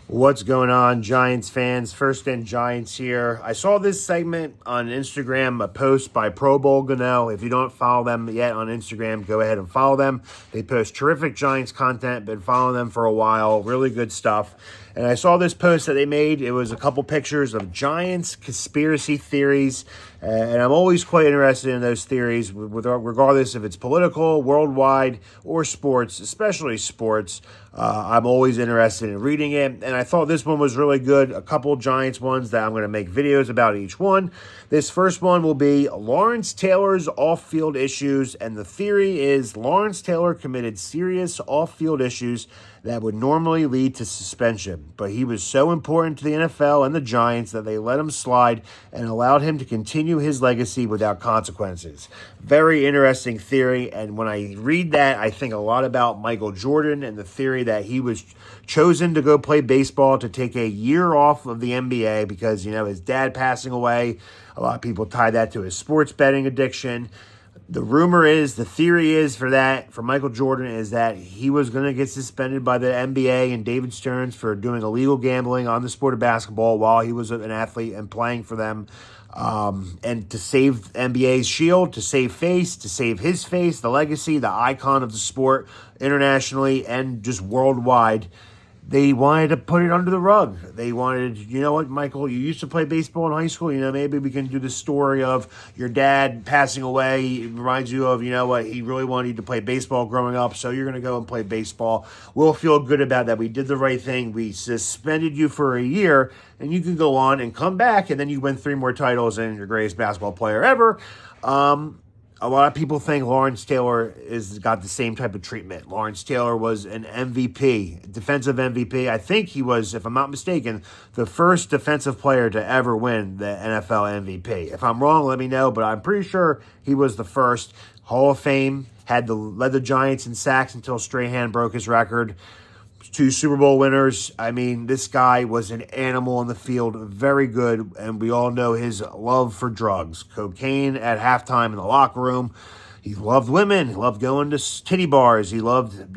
What's going on, Giants fans? First in Giants here. I saw this segment on Instagram, a post by Pro Bowl Gano. If you don't follow them yet on Instagram, go ahead and follow them. They post terrific Giants content. Been following them for a while. Really good stuff. And I saw this post that they made. It was a couple pictures of Giants conspiracy theories. And I'm always quite interested in those theories, regardless if it's political, worldwide, or sports, especially sports. I'm always interested in reading it. And I thought this one was really good. A couple Giants ones that I'm going to make videos about each one. This first one will be Lawrence Taylor's off-field issues. And the theory is Lawrence Taylor committed serious off-field issues that would normally lead to suspension. But he was so important to the NFL and the Giants that they let him slide and allowed him to continue his legacy without consequences. Very interesting theory. And when I read that, I think a lot about Michael Jordan and the theory that he was chosen to go play baseball to take a year off of the NBA because, his dad passing away. A lot of people tie that to his sports betting addiction. The theory is for Michael Jordan is that he was going to get suspended by the NBA and David Stearns for doing illegal gambling on the sport of basketball while he was an athlete and playing for them. And to save NBA's shield, to save his face, the legacy, the icon of the sport internationally and just worldwide. They wanted to put it under the rug. They wanted, Michael, you used to play baseball in high school. Maybe we can do the story of your dad passing away. It reminds you of, he really wanted you to play baseball growing up. So you're going to go and play baseball. We'll feel good about that. We did the right thing. We suspended you for a year and you can go on and come back. And then you win 3 more titles and you're the greatest basketball player ever. A lot of people think Lawrence Taylor got the same type of treatment. Lawrence Taylor was an MVP, defensive MVP. I think he was, if I'm not mistaken, the first defensive player to ever win the NFL MVP. If I'm wrong, let me know, but I'm pretty sure he was the first. Hall of Fame, led the Giants in sacks until Strahan broke his record. 2 Super Bowl winners. I mean, this guy was an animal on the field, very good, and we all know his love for drugs. Cocaine at halftime in the locker room. He loved women. He loved going to titty bars. He loved,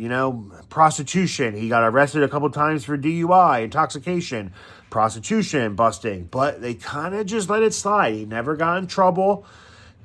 prostitution. He got arrested a couple times for DUI, intoxication, prostitution, busting, but they kind of just let it slide. He never got in trouble.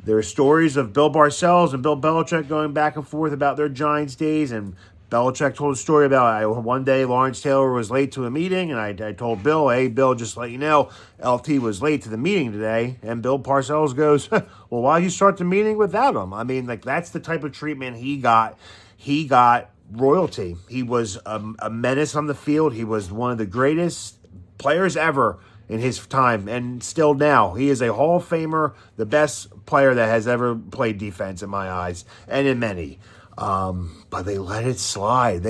There are stories of Bill Parcells and Bill Belichick going back and forth about their Giants days, and Belichick told a story about one day Lawrence Taylor was late to a meeting, and I told Bill, hey, Bill, just to let you know, LT was late to the meeting today. And Bill Parcells goes, well, why you start the meeting without him? I mean, that's the type of treatment he got. He got royalty. He was a menace on the field. He was one of the greatest players ever in his time, and still now. He is a Hall of Famer, the best player that has ever played defense in my eyes, and in many. But they let it slide.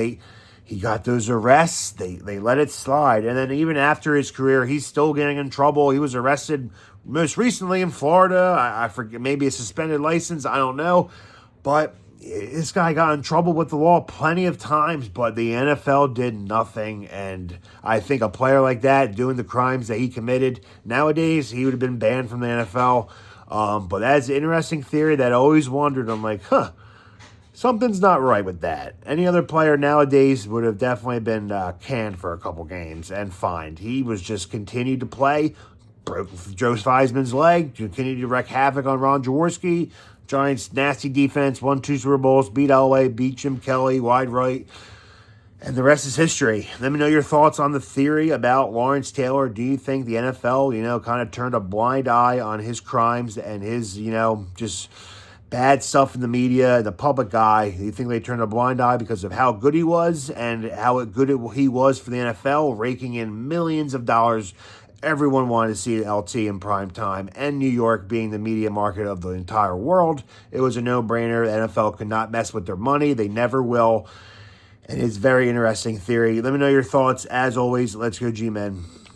He got those arrests. They let it slide. And then even after his career, he's still getting in trouble. He was arrested most recently in Florida. I forget, maybe a suspended license. I don't know. But this guy got in trouble with the law plenty of times, but the NFL did nothing. And I think a player like that doing the crimes that he committed, nowadays he would have been banned from the NFL. But that's an interesting theory that I always wondered. I'm like, something's not right with that. Any other player nowadays would have definitely been canned for a couple games and fined. He was just continued to play, broke Joe Theismann's leg, continued to wreak havoc on Ron Jaworski. Giants' nasty defense, won 2 Super Bowls, beat LA, beat Jim Kelly, wide right. And the rest is history. Let me know your thoughts on the theory about Lawrence Taylor. Do you think the NFL, kind of turned a blind eye on his crimes and his, just bad stuff in the media, the public eye? Do you think they turned a blind eye because of how good he was and how good he was for the NFL, raking in millions of dollars? Everyone wanted to see LT in prime time, and New York being the media market of the entire world, it was a no-brainer. The NFL could not mess with their money. They never will. And it's very interesting theory. Let me know your thoughts. As always, let's go G-Men.